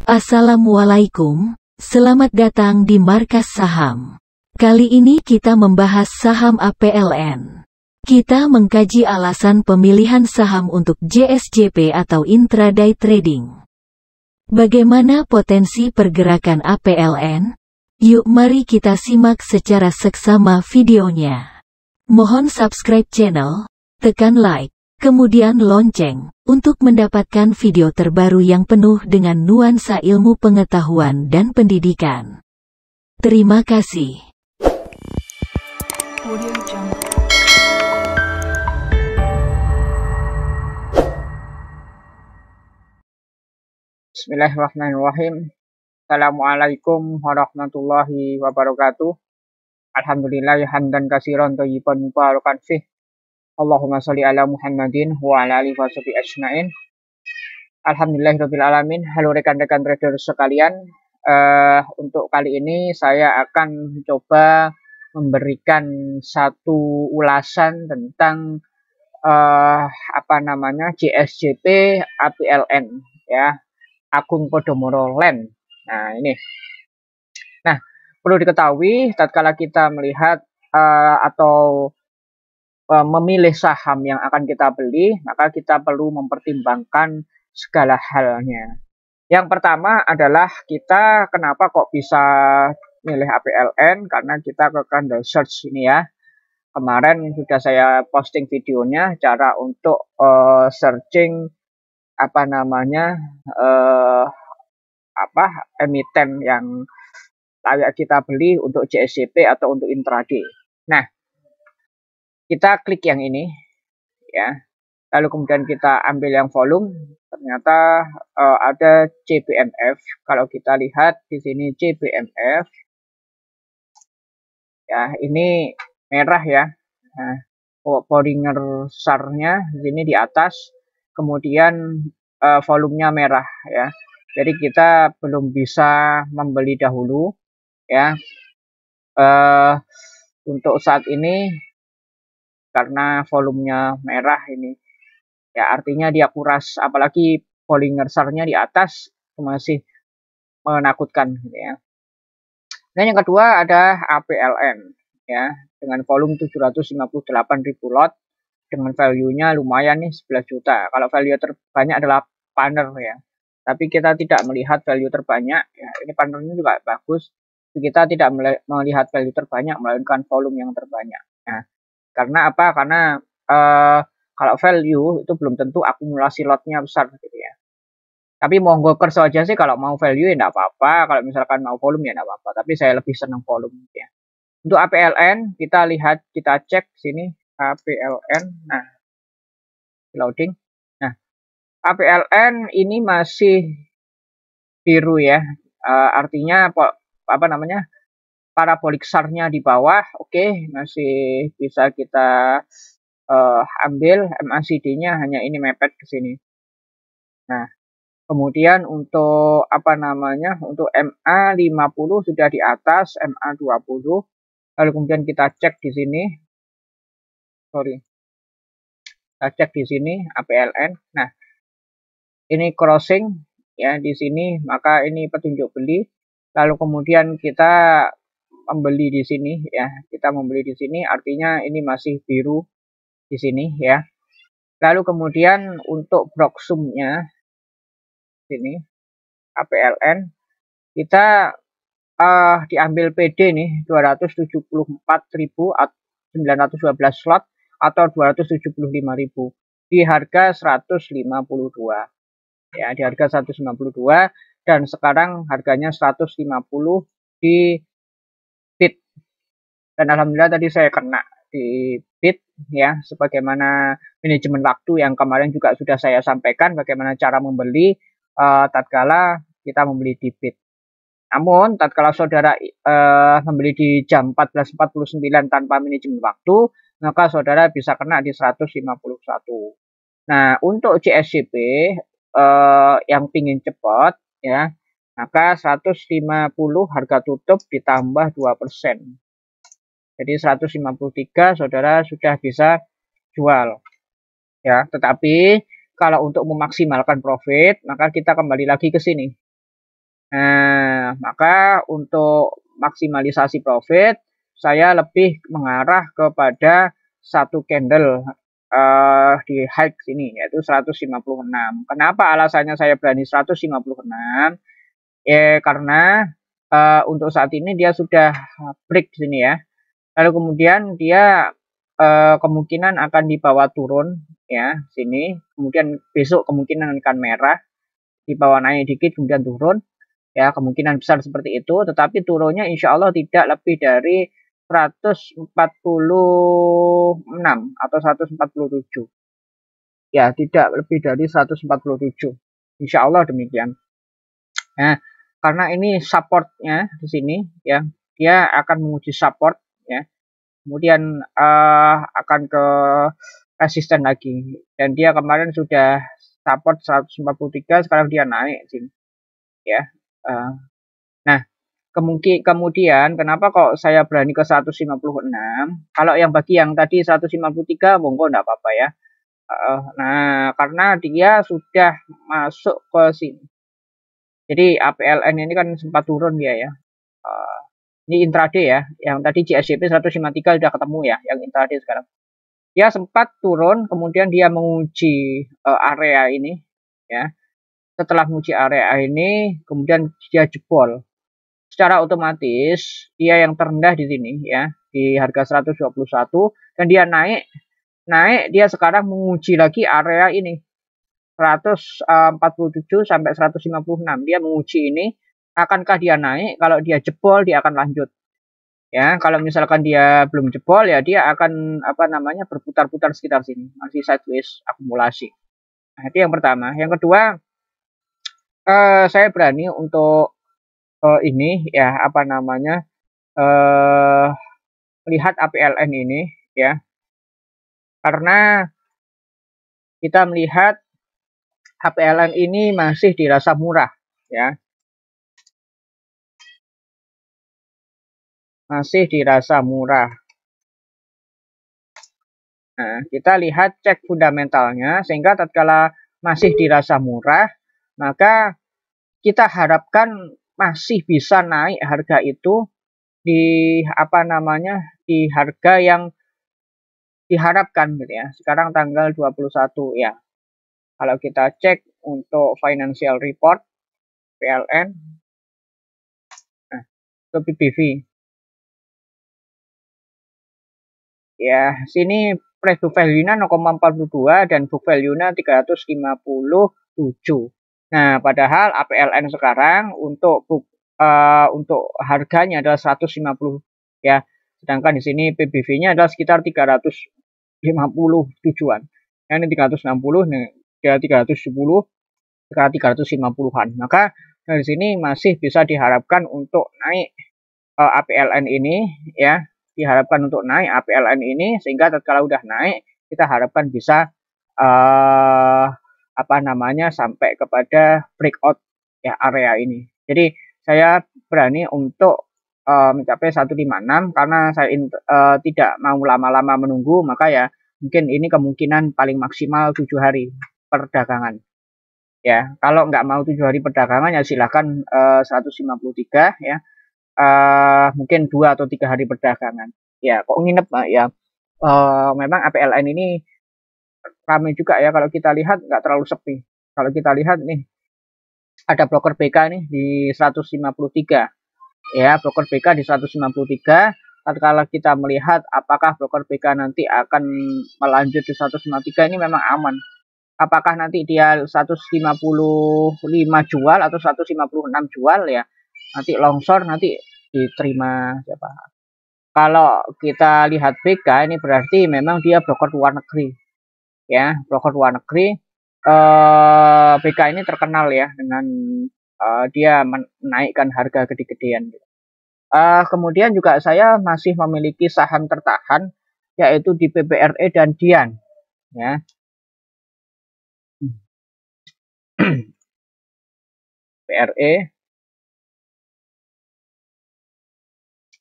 Assalamualaikum, selamat datang di Markas Saham. Kali ini kita membahas saham APLN. Kita mengkaji alasan pemilihan saham untuk JSJP atau intraday trading. Bagaimana potensi pergerakan APLN? Yuk mari kita simak secara seksama videonya. Mohon subscribe channel, tekan like, kemudian lonceng, untuk mendapatkan video terbaru yang penuh dengan nuansa ilmu pengetahuan dan pendidikan. Terima kasih. Bismillahirrahmanirrahim. Assalamualaikum warahmatullahi wabarakatuh. Alhamdulillah hamdan katsiran thayyiban mubarakan fih. Allahumma sholli ala Muhammadin wa ala alihi washabihi ajmain. Alhamdulillahirabbil alamin. Halo rekan-rekan trader sekalian. Untuk kali ini saya akan coba memberikan satu ulasan tentang JSJP APLN ya, Agung Podomoro Land. Nah, ini. Nah, perlu diketahui tatkala kita melihat atau memilih saham yang akan kita beli, maka kita perlu mempertimbangkan segala halnya. Yang pertama adalah kita kenapa kok bisa milih APLN, karena kita ke Candle Search ini ya. Kemarin sudah saya posting videonya cara untuk searching emiten yang layak kita beli untuk JSJP atau untuk intraday. Nah, kita klik yang ini ya, lalu kemudian kita ambil yang volume. Ternyata ada CBMF. Kalau kita lihat di sini CBMF ya, ini merah ya. Nah, Bollinger SAR-nya di sini di atas, kemudian volumenya merah ya. Jadi kita belum bisa membeli dahulu ya. Untuk saat ini karena volumenya merah ini ya, artinya dia kuras, apalagi Bollinger SAR-nya di atas masih menakutkan gitu ya. Dan yang kedua ada APLN ya, dengan volume 758.000 lot, dengan value-nya lumayan nih 11 juta. Kalau value terbanyak adalah partner ya, tapi kita tidak melihat value terbanyak ya. Ini partnernya juga bagus, kita tidak melihat value terbanyak melainkan volume yang terbanyak. Nah, karena apa? Karena kalau value itu belum tentu akumulasi lotnya besar gitu ya. Tapi monggo kerso aja sih, kalau mau value ya enggak apa-apa, kalau misalkan mau volume ya enggak apa-apa, tapi saya lebih senang volume ya. Untuk APLN kita lihat, kita cek sini APLN. Nah, loading. Nah, APLN ini masih biru ya. Artinya parabolic SAR-nya di bawah, oke, masih bisa kita ambil. MACD-nya hanya ini mepet ke sini. Nah, kemudian untuk untuk MA50 sudah di atas MA20. Lalu kemudian kita cek di sini. Kita cek di sini APLN. Nah, ini crossing ya di sini, maka ini petunjuk beli. Lalu kemudian kita membeli di sini ya, kita membeli di sini, artinya ini masih biru di sini ya. Lalu kemudian untuk Broksum-nya sini APLN kita diambil PD nih 274.912 slot atau 275.000 di harga 152 ya, di harga 152, dan sekarang harganya 150 di bid. Dan alhamdulillah tadi saya kena di bid ya, sebagaimana manajemen waktu yang kemarin juga sudah saya sampaikan bagaimana cara membeli tatkala kita membeli di bid. Namun tatkala saudara membeli di jam 14.49 tanpa manajemen waktu, maka saudara bisa kena di 151. Nah, untuk JSJP yang pingin cepat ya, maka 150 harga tutup ditambah 2%. Jadi 153 saudara sudah bisa jual ya. Tetapi kalau untuk memaksimalkan profit, maka kita kembali lagi ke sini Nah, maka untuk maksimalisasi profit, saya lebih mengarah kepada satu candle di high sini, yaitu 156. Kenapa alasannya saya berani 156? Karena untuk saat ini dia sudah break di sini ya. Lalu kemudian dia kemungkinan akan dibawa turun ya sini. Kemudian besok kemungkinan akan merah, dibawa naik dikit kemudian turun. Ya, kemungkinan besar seperti itu, tetapi turunnya insya Allah tidak lebih dari 146 atau 147. Ya, tidak lebih dari 147. Insya Allah demikian. Nah, karena ini supportnya di sini, ya, dia akan menguji support, ya, kemudian akan ke resisten lagi. Dan dia kemarin sudah support 143, sekarang dia naik sini, ya. Nah, kemudian kenapa kok saya berani ke 156? Kalau yang bagi yang tadi 153 monggo enggak apa-apa ya. Nah, karena dia sudah masuk ke sini. Jadi APLN ini kan sempat turun dia ya. Ini intraday ya. Yang tadi GSJP 153 sudah ketemu ya, yang intraday sekarang. Dia sempat turun, kemudian dia menguji area ini ya. Setelah menguji area ini, kemudian dia jebol. Secara otomatis dia yang terendah di sini ya, di harga 121, dan dia naik dia sekarang menguji lagi area ini 147 sampai 156. Dia menguji ini, akankah dia naik? Kalau dia jebol dia akan lanjut. Ya, kalau misalkan dia belum jebol ya dia akan berputar-putar sekitar sini, masih sideways akumulasi. Nah, itu yang pertama. Yang kedua, saya berani untuk ini ya melihat APLN ini ya, karena kita melihat APLN ini masih dirasa murah ya, masih dirasa murah. Nah, kita lihat cek fundamentalnya, sehingga tatkala masih dirasa murah, maka kita harapkan masih bisa naik harga itu di di harga yang diharapkan gitu ya. Sekarang tanggal 21 ya. Kalau kita cek untuk financial report PLN, nah, itu PBV. Ya, sini price book value-nya 0,42 dan book value-nya 357. Nah, padahal APLN sekarang untuk harganya adalah 150 ya. Sedangkan di sini PBV-nya adalah sekitar 350-an. Ini 360, nih, 370, sekitar 350-an. Maka dari sini masih bisa diharapkan untuk naik APLN ini ya, diharapkan untuk naik APLN ini, sehingga tatkala udah naik kita harapkan bisa sampai kepada breakout ya area ini. Jadi saya berani untuk mencapai 156 karena saya tidak mau lama-lama menunggu, maka ya mungkin ini kemungkinan paling maksimal 7 hari perdagangan. Ya, kalau nggak mau 7 hari perdagangan ya silakan 153 ya. Mungkin 2 atau 3 hari perdagangan. Ya, kok nginep ya. Memang APLN ini ramai juga ya, kalau kita lihat nggak terlalu sepi. Kalau kita lihat nih, ada broker BK nih di 153. Ya, broker BK di 153. Tatkala kita melihat apakah broker BK nanti akan melanjut di 153, ini memang aman. Apakah nanti dia 155 jual atau 156 jual ya, nanti longsor nanti diterima siapa. Kalau kita lihat BK ini berarti memang dia broker luar negeri ya, broker luar negeri. BK ini terkenal ya dengan dia menaikkan harga gede-gedean. Kemudian juga saya masih memiliki saham tertahan, yaitu di PPRE dan Dian ya. PRE.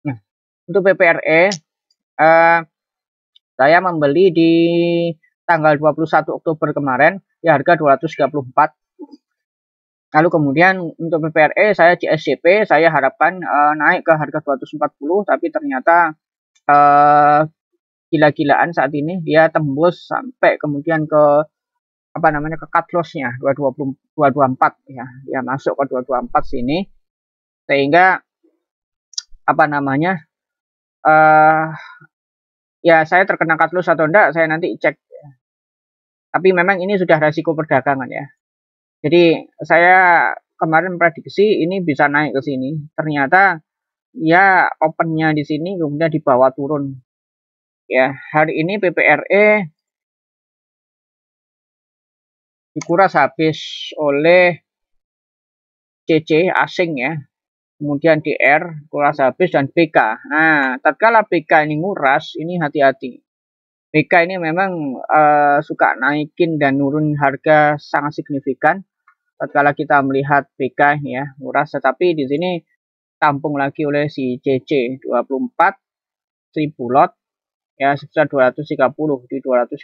Nah, untuk PPRE saya membeli di tanggal 21 Oktober kemarin di harga 234. Lalu kemudian untuk PPRE saya JSJP saya harapkan naik ke harga 240, tapi ternyata gila-gilaan saat ini dia tembus sampai kemudian ke apa namanya ke cut loss-nya 224 ya. Dia masuk ke 224 sini sehingga apa namanya ya saya terkena cut loss atau enggak saya nanti cek. Tapi memang ini sudah resiko perdagangan ya. Jadi saya kemarin prediksi ini bisa naik ke sini. Ternyata ya opennya di sini kemudian dibawa turun. Ya, hari ini PPRE dikuras habis oleh CC asing ya. Kemudian DR kuras habis dan BK. Nah, tatkala BK ini nguras, ini hati-hati. BK ini memang suka naikin dan nurun harga sangat signifikan. Tatkala kita melihat BK ini ya nguras, tetapi di sini tampung lagi oleh si CC 24.000 lot ya sebesar 230 di 230.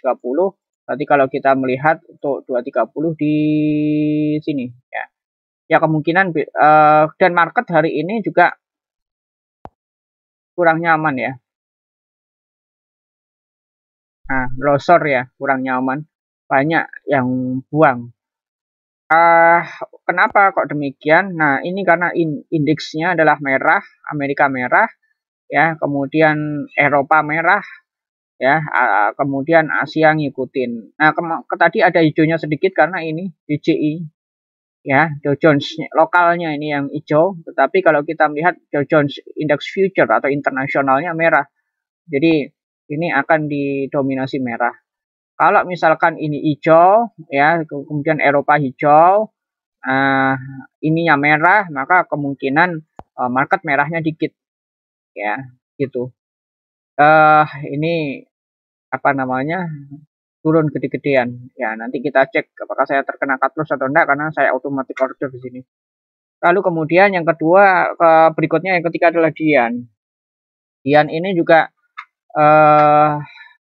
Berarti kalau kita melihat untuk 230 di sini ya. Ya kemungkinan dan market hari ini juga kurang nyaman ya. Nah, losor ya, kurang nyaman. Banyak yang buang. Kenapa kok demikian? Nah, ini karena indeksnya adalah merah, Amerika merah, ya, kemudian Eropa merah, ya, kemudian Asia ngikutin. Nah, tadi ada hijaunya sedikit karena ini DJI, ya, Dow Jones lokalnya ini yang hijau. Tetapi kalau kita melihat Dow Jones Index Future atau internasionalnya merah. Jadi ini akan didominasi merah. Kalau misalkan ini hijau, ya, kemudian Eropa hijau, ininya merah, maka kemungkinan market merahnya dikit, ya, gitu. Ini apa namanya turun gede-gedean, ya. Nanti kita cek apakah saya terkena cut loss atau enggak karena saya automatic order di sini. Lalu kemudian yang kedua, berikutnya yang ketiga adalah Dian. Dian ini juga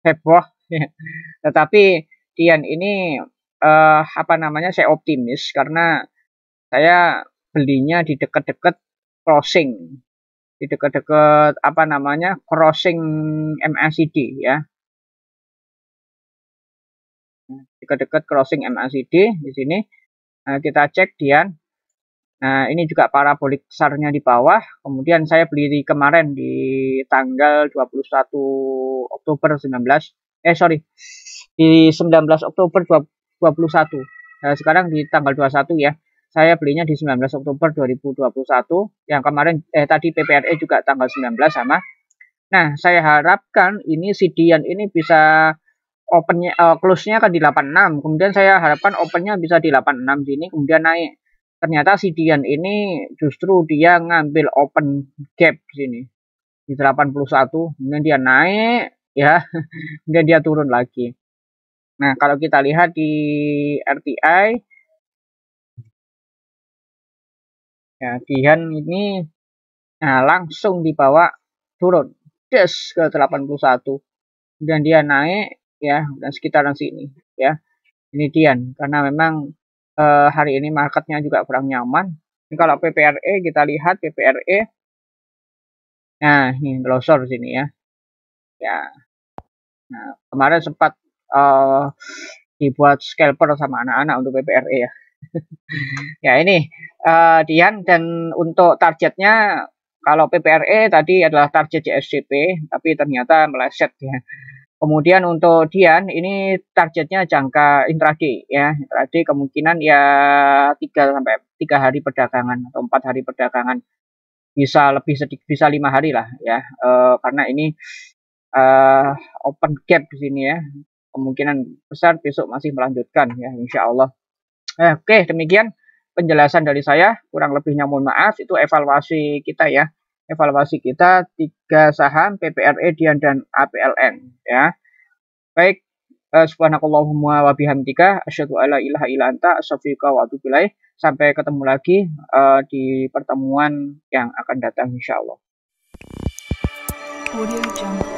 heboh, tetapi Dian ini apa namanya saya optimis karena saya belinya di dekat-dekat crossing, di dekat-dekat apa namanya crossing MACD ya, dekat-dekat crossing MACD di sini. Nah, kita cek Dian. Nah, ini juga parabolik besarnya di bawah. Kemudian saya beli kemarin di tanggal 21 Oktober 19. Di 19 Oktober 2021. Nah, sekarang di tanggal 21 ya. Saya belinya di 19 Oktober 2021. Yang kemarin tadi PPRE juga tanggal 19 sama. Nah, saya harapkan ini si Dian ini bisa opennya close-nya kan di 86. Kemudian saya harapkan opennya bisa di 86 sini kemudian naik. Ternyata si Dian ini justru dia ngambil open gap di sini di 81, kemudian dia naik ya, kemudian dia turun lagi. Nah, kalau kita lihat di RTI ya Dian ini langsung dibawa turun des ke 81. Kemudian dia naik ya dan sekitaran sini ya. Ini Dian karena memang hari ini marketnya juga kurang nyaman. Ini kalau PPRE kita lihat PPRE. Nah, ini losor sini ya. Ya. Nah, kemarin sempat dibuat scalper sama anak-anak untuk PPRE ya. Ya, ini Dian dan untuk targetnya kalau PPRE tadi adalah target JSJP tapi ternyata meleset ya. Kemudian untuk Dian ini targetnya jangka intraday ya. Intraday kemungkinan ya 3 hari perdagangan atau 4 hari perdagangan. Bisa lebih sedikit bisa 5 hari lah ya. Karena ini open gap di sini ya. Kemungkinan besar besok masih melanjutkan ya insya Allah. Oke, demikian penjelasan dari saya. Kurang lebihnya mohon maaf. Itu evaluasi kita ya. Evaluasi kita 3 saham PPRE, Dian dan APLN ya. Baik, subhanakallahumma wa bihamdika asyhadu alla ilaha illa anta astaghfiruka wa atubu ilaik. Sampai ketemu lagi di pertemuan yang akan datang insyaallah. Audio Jungle.